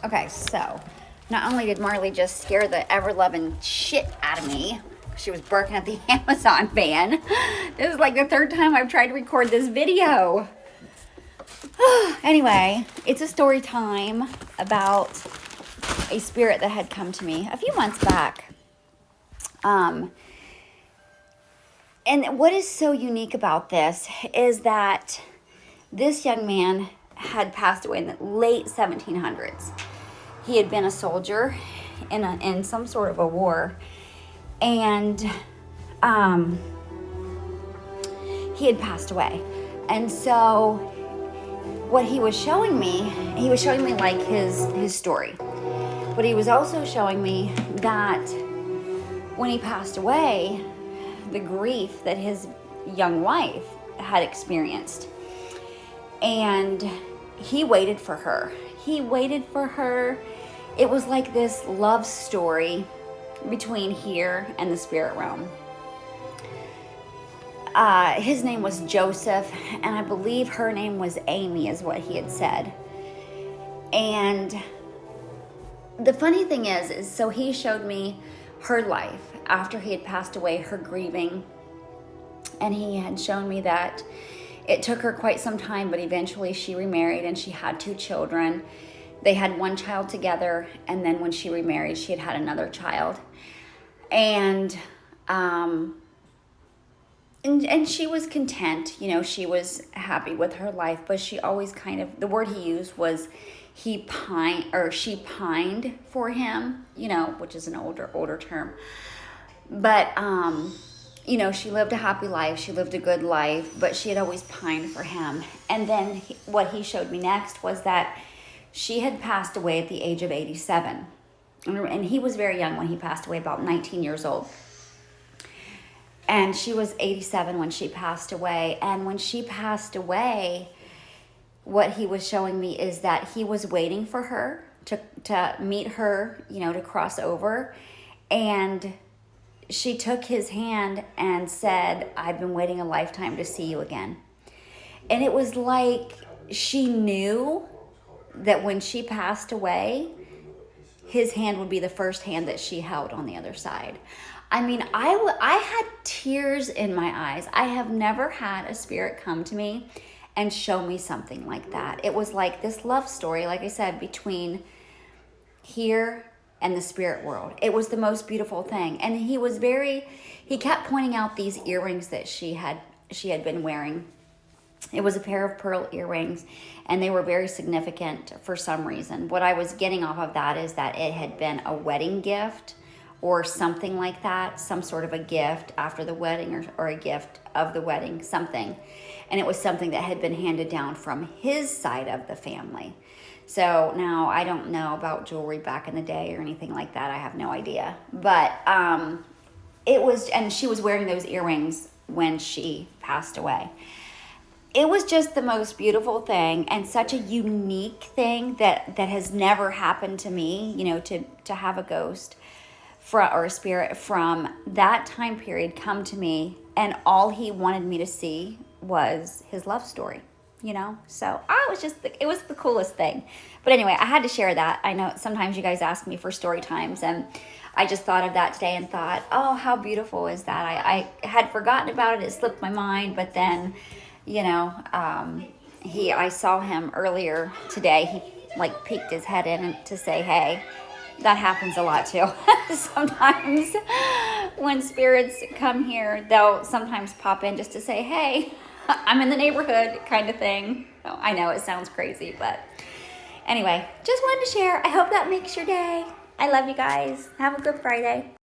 Okay, so not only did Marley just scare the ever-loving shit out of me, she was barking at the Amazon van. This is like the third time I've tried to record this video. Anyway, it's a story time about a spirit that had come to me a few months back. And what is so unique about this is that this young man had passed away in the late 1700s. He had been a soldier in some sort of a war, and he had passed away. And so what he was showing me like his story. But he was also showing me that when he passed away, the grief that his young wife had experienced. And he waited for her. It was like this love story between here and the spirit realm. His name was Joseph, and I believe her name was Amy, is what he had said. And the funny thing is so he showed me her life after he had passed away, her grieving. And he had shown me that it took her quite some time, but eventually she remarried and she had 2 children. They had 1 child together, and then when she remarried, she had another child. And she was content, she was happy with her life, but she always the word he used was she pined for him, which is an older term. But, she lived a happy life. She lived a good life, but she had always pined for him. And then what he showed me next was that she had passed away at the age of 87. And he was very young when he passed away, about 19 years old. And she was 87 when she passed away. And when she passed away, what he was showing me is that he was waiting for her to meet her, to cross over. And she took his hand and said, "I've been waiting a lifetime to see you again." And it was like she knew that when she passed away, his hand would be the first hand that she held on the other side. I mean, I had tears in my eyes. I have never had a spirit come to me and show me something like that. It was like this love story, like I said, between here and the spirit world. It was the most beautiful thing. And he kept pointing out these earrings that she had been wearing. It was a pair of pearl earrings, and they were very significant for some reason. What I was getting off of that is that it had been a wedding gift or something like that, some sort of a gift after the wedding or a gift of the wedding, something. And it was something that had been handed down from his side of the family. So now I don't know about jewelry back in the day or anything like that. I have no idea. But and she was wearing those earrings when she passed away. It was just the most beautiful thing and such a unique thing that has never happened to me, to have a ghost or a spirit from that time period come to me, and all he wanted me to see was his love story. So it was the coolest thing. But anyway, I had to share that. I know sometimes you guys ask me for story times, and I just thought of that today and thought, oh, how beautiful is that? I had forgotten about it. It slipped my mind, but then, I saw him earlier today. He peeked his head in to say, hey. That happens a lot too. Sometimes when spirits come here, they'll sometimes pop in just to say, hey, I'm in the neighborhood, kind of thing. Oh, I know it sounds crazy, but anyway, just wanted to share. I hope that makes your day. I love you guys. Have a good Friday.